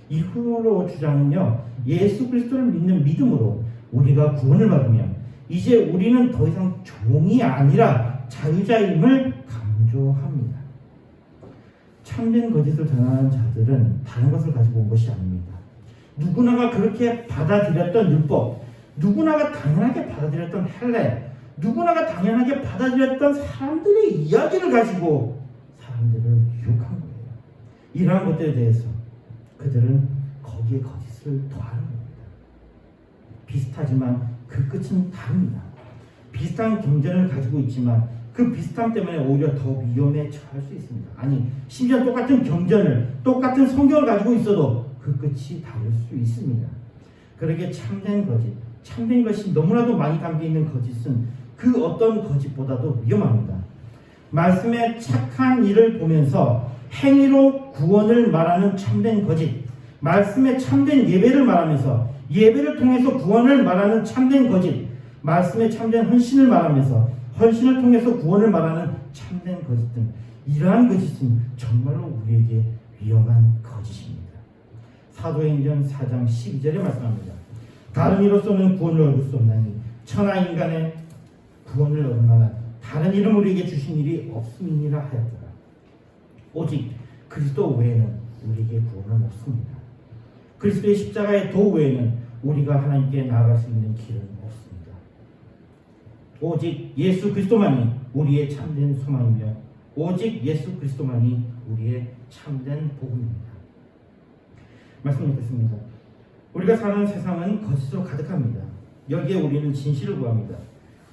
이후로 주장은요. 예수 그리스도를 믿는 믿음으로 우리가 구원을 받으면 이제 우리는 더 이상 종이 아니라 자유자임을 강조합니다. 참된 거짓을 전하는 자들은 다른 것을 가지고 온 것이 아닙니다. 누구나가 그렇게 받아들였던 율법, 누구나가 당연하게 받아들였던 헬레, 누구나가 당연하게 받아들였던 사람들의 이야기를 가지고 사람들을 유혹한 거예요. 이러한 것들에 대해서 그들은 거기에 거짓을 더하는 겁니다. 비슷하지만 그 끝은 다릅니다. 비슷한 경전을 가지고 있지만 그 비슷함 때문에 오히려 더 위험에 처할 수 있습니다. 아니, 심지어 똑같은 경전을, 똑같은 성경을 가지고 있어도 그 끝이 다를 수 있습니다. 그러기에 참된 거짓, 참된 것이 너무나도 많이 담겨있는 거짓은 그 어떤 거짓보다도 위험합니다. 말씀의 착한 일을 보면서 행위로 구원을 말하는 참된 거짓, 말씀의 참된 예배를 말하면서 예배를 통해서 구원을 말하는 참된 거짓, 말씀의 참된 헌신을 말하면서 헌신을 통해서 구원을 말하는 참된 거짓 등 이러한 거짓은 정말로 우리에게 위험한 거짓입니다. 사도행전 4장 12절에 말씀합니다. 다른 이로서는 구원을 얻을 수 없나니 천하 인간의 구원을 얻을 만한 다른 이름 우리에게 주신 일이 없음이니라 하였더라. 오직 그리스도 외에는 우리에게 구원은 없습니다. 그리스도의 십자가의 도 외에는 우리가 하나님께 나아갈 수 있는 길은 없습니다. 오직 예수 그리스도만이 우리의 참된 소망이며 오직 예수 그리스도만이 우리의 참된 복음입니다. 말씀 읽겠습니다. 우리가 사는 세상은 거짓으로 가득합니다. 여기에 우리는 진실을 구합니다.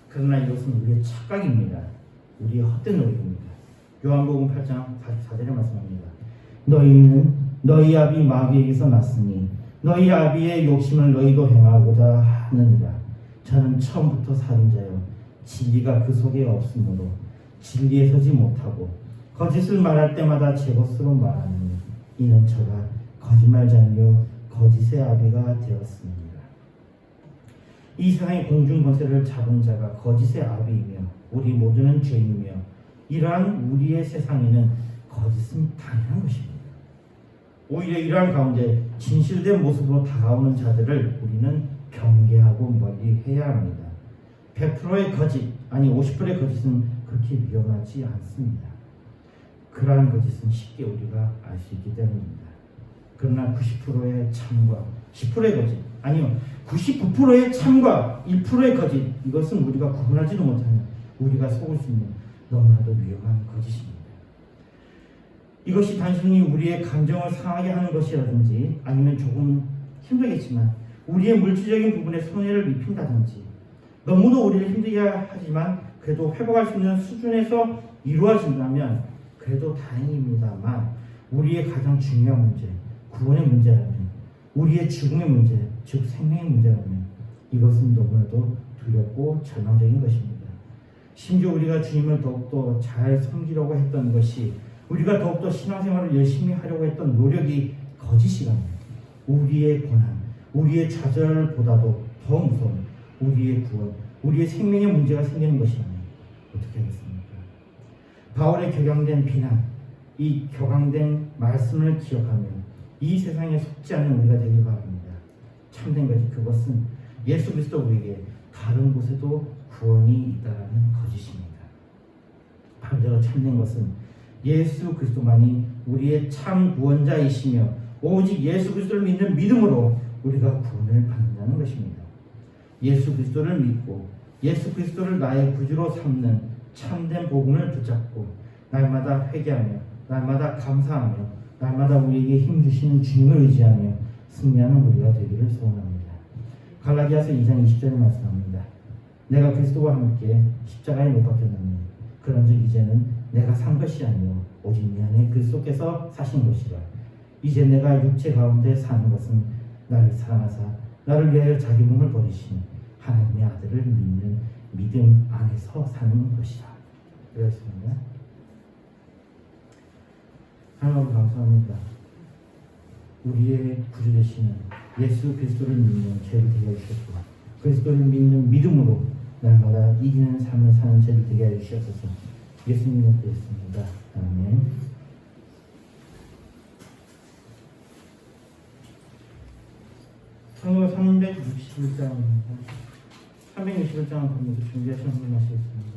그러나 이것은 우리의 착각입니다. 우리의 헛된 노력입니다. 요한복음 8장 44절에 말씀합니다. 너희는 너희 아비 마귀에게서 났으니 너희 아비의 욕심을 너희도 행하고자 하느니라. 저는 처음부터 살인자요 진리가 그 속에 없으므로 진리에 서지 못하고 거짓을 말할 때마다 제 것으로 말하느니 이는 저가 거짓말자이요 거짓의 아비가 되었습니다. 이 세상의 공중 권세를 잡은 자가 거짓의 아비이며 우리 모두는 죄인이며 이러한 우리의 세상에는 거짓은 당연한 것입니다. 오히려 이러한 가운데 진실된 모습으로 다가오는 자들을 우리는 경계하고 멀리해야 합니다. 100%의 거짓, 아니 50%의 거짓은 그렇게 위험하지 않습니다. 그러한 거짓은 쉽게 우리가 알 수 있기 때문입니다. 그러나 90%의 참과 10%의 거짓, 아니요 99%의 참과 1%의 거짓, 이것은 우리가 구분하지도 못하는 우리가 속을 수 있는 너무나도 위험한 거짓입니다. 이것이 단순히 우리의 감정을 상하게 하는 것이라든지 아니면 조금 힘들겠지만 우리의 물질적인 부분에 손해를 입힌다든지 너무도 우리를 힘들게 하지만 그래도 회복할 수 있는 수준에서 이루어진다면 그래도 다행입니다만 우리의 가장 중요한 문제, 구원의 문제라면 우리의 죽음의 문제, 즉 생명의 문제라면 이것은 너무나도 두렵고 절망적인 것입니다. 심지어 우리가 주님을 더욱더 잘 섬기려고 했던 것이 우리가 더욱더 신앙생활을 열심히 하려고 했던 노력이 거짓이라면 우리의 고난, 우리의 좌절보다도 더 무서운 우리의 구원, 우리의 생명의 문제가 생기는 것이라면 어떻게 하겠습니까? 바울의 격앙된 비난, 이 격앙된 말씀을 기억하며 이 세상에 속지 않는 우리가 되길 바랍니다. 참된 것이 그것은 예수 그리스도 우리에게 다른 곳에도 구원이 있다라는 거짓입니다. 반대로 참된 것은 예수 그리스도만이 우리의 참 구원자이시며 오직 예수 그리스도를 믿는 믿음으로 우리가 구원을 받는다는 것입니다. 예수 그리스도를 믿고 예수 그리스도를 나의 구주로 삼는 참된 복음을 붙잡고 날마다 회개하며 날마다 감사하며 날마다 우리에게 힘 주시는 주님을 의지하며 승리하는 우리가 되기를 소원합니다. 갈라디아서 2장 20절에 말씀합니다. 내가 그리스도와 함께 십자가에 못 박혔나니 그런즉 이제는 내가 산 것이 아니요 오직 내 안에 그리스도께서 사신 것이라. 이제 내가 육체 가운데 사는 것은 나를 사랑하사 나를 위하여 자기 몸을 버리시니 하나님의 아들을 믿는 믿음 안에서 사는 것이다. 그렇습니다. 하나님 감사합니다. 우리의 구주 되시는 예수 그리스도를 믿는 죄를 되게 해주셨고 그리스도를 믿는 믿음으로 날마다 이기는 삶을 사는 죄를 되게 해주셔서 예수님을 드렸습니다. 아멘. 성경 361장입니다. 361장을 보면서 준비하신 분 하시겠습니다.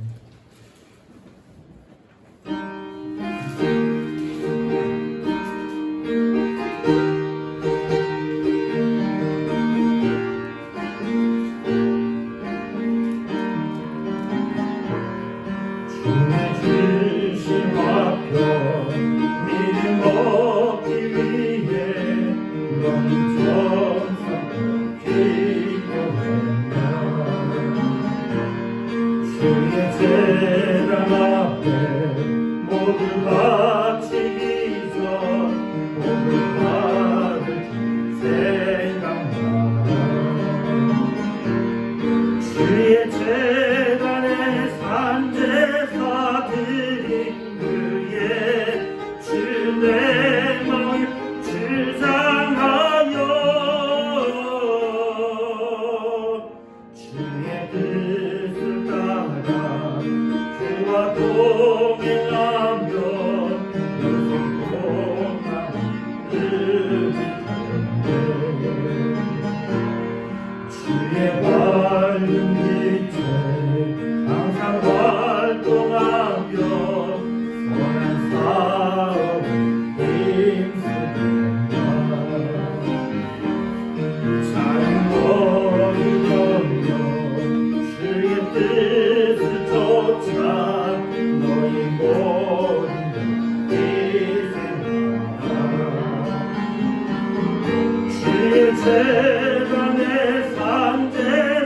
세상의 산제사들이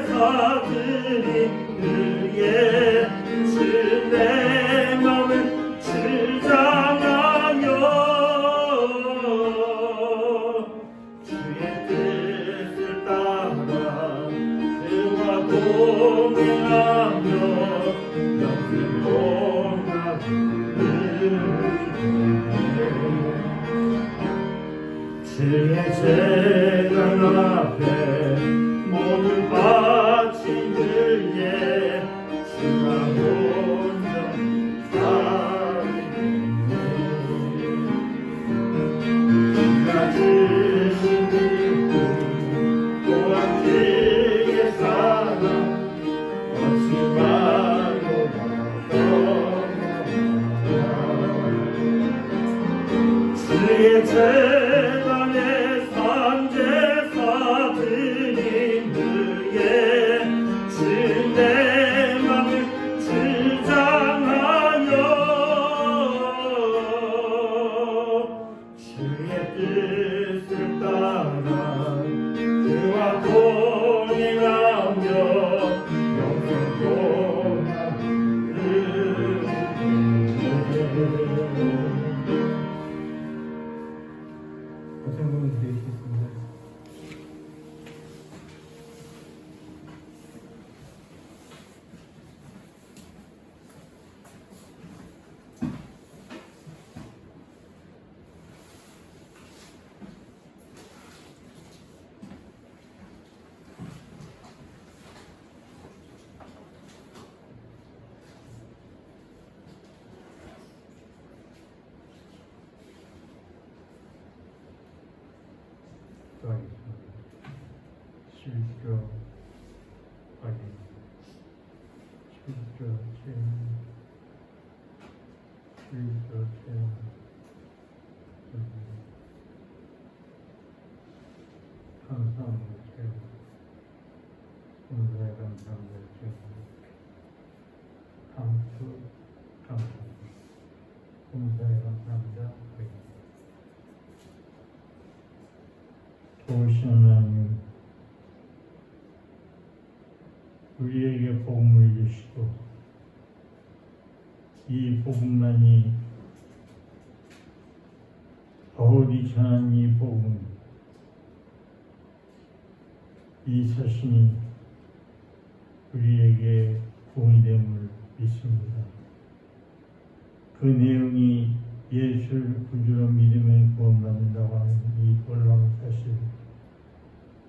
그의 주내 맘을 주장하며 주의 뜻을 따라 그와 동행하며 영생공하는 주의 재단 앞에 모두 바친 그의 주가 온전히 살리네 그가 주신 기쁨 또한 그의 사랑 거침말로 나서나가 주의 재단에 산제사들이 그의 주내 맘을 주장하여 주의 뜻을 따라 그와 동행하며 영생공하는 고생을 드리겠습니다. 십일조 확인, 십일조 체험, 십일조 체험, 감사함을 체험, 감사의 감사함을 체험, 감수 감사, 감사의 감사합니다. 좋으신 하나님, 우리에게 복음을 주시고 이 복음만이 바울이 전한 이 복음, 이 서신이 우리에게 구원이 됨을 믿습니다. 그 내용이 예수를 구주로 믿으면 구원받는다고 하는 이 놀라운 사실,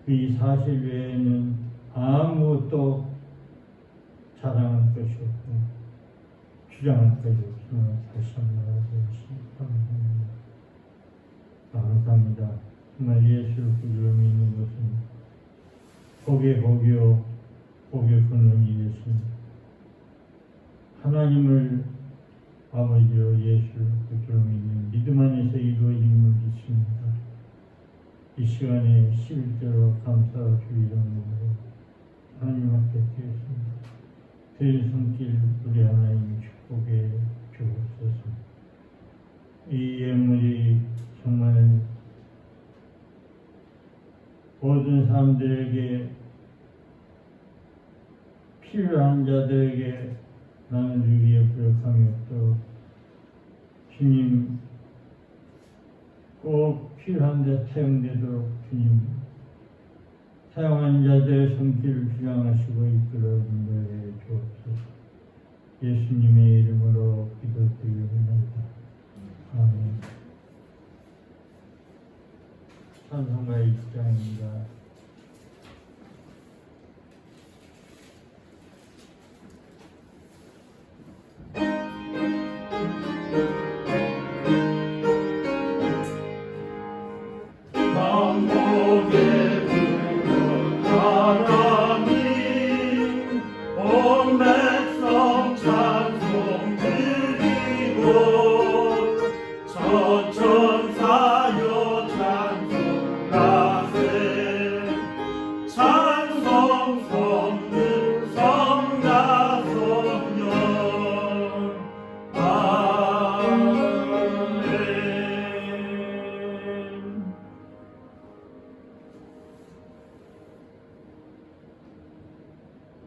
이 사실 외에는 아무것도 자랑할 것이 없고 주장할 것이 없음을 다시 한번 알아보겠습니다. 감사합니다. 정말 예수를 구주로 믿는 것은 복의 복이요 복의 근원이 되신 하나님을 아버지로 예수를 구주로 믿는 믿음 안에서 이루어짐을 믿습니다. 이 시간에 11절로 감사와 주의 이름으로 하나님 앞에 드리겠습니다. 드린 손길 우리 하나님 축복해 주옵소서. 이 예물이 정말 모든 사람들에게 필요한 자들에게 나누기 위해 부족함이 없도록 주님 꼭 필요한 데 사용되도록 주님 사용한 자들의 손길을 주장하시고 이끌어 인도해 주옵소서. 예수님의 이름으로 기도드리옵나이다. 아멘. 찬송가 1장입니다.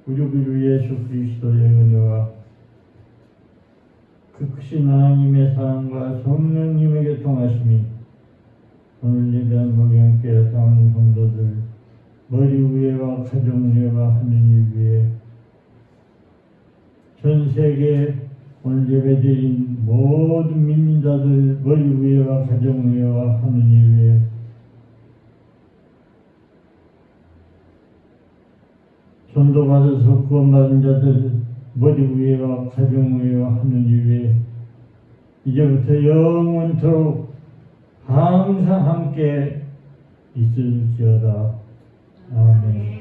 우리 구 예수 그리스도의 은혜와 그 크신 하나님의 사랑과 성령님에게 통하심이 오늘 예배한 목양교회 사랑하는 성도들 머리 위에와 가정 위에와 하느님 위에 전 세계 오늘 예배드린 모든 믿는 자들 머리 위에와 가정 위에와 하느님 위에 전도받아서 구원받은 자들 머리 위에와 가정 위에와 하느님 위에 이제부터 영원토록 항상 함께 있을지어다. 아멘.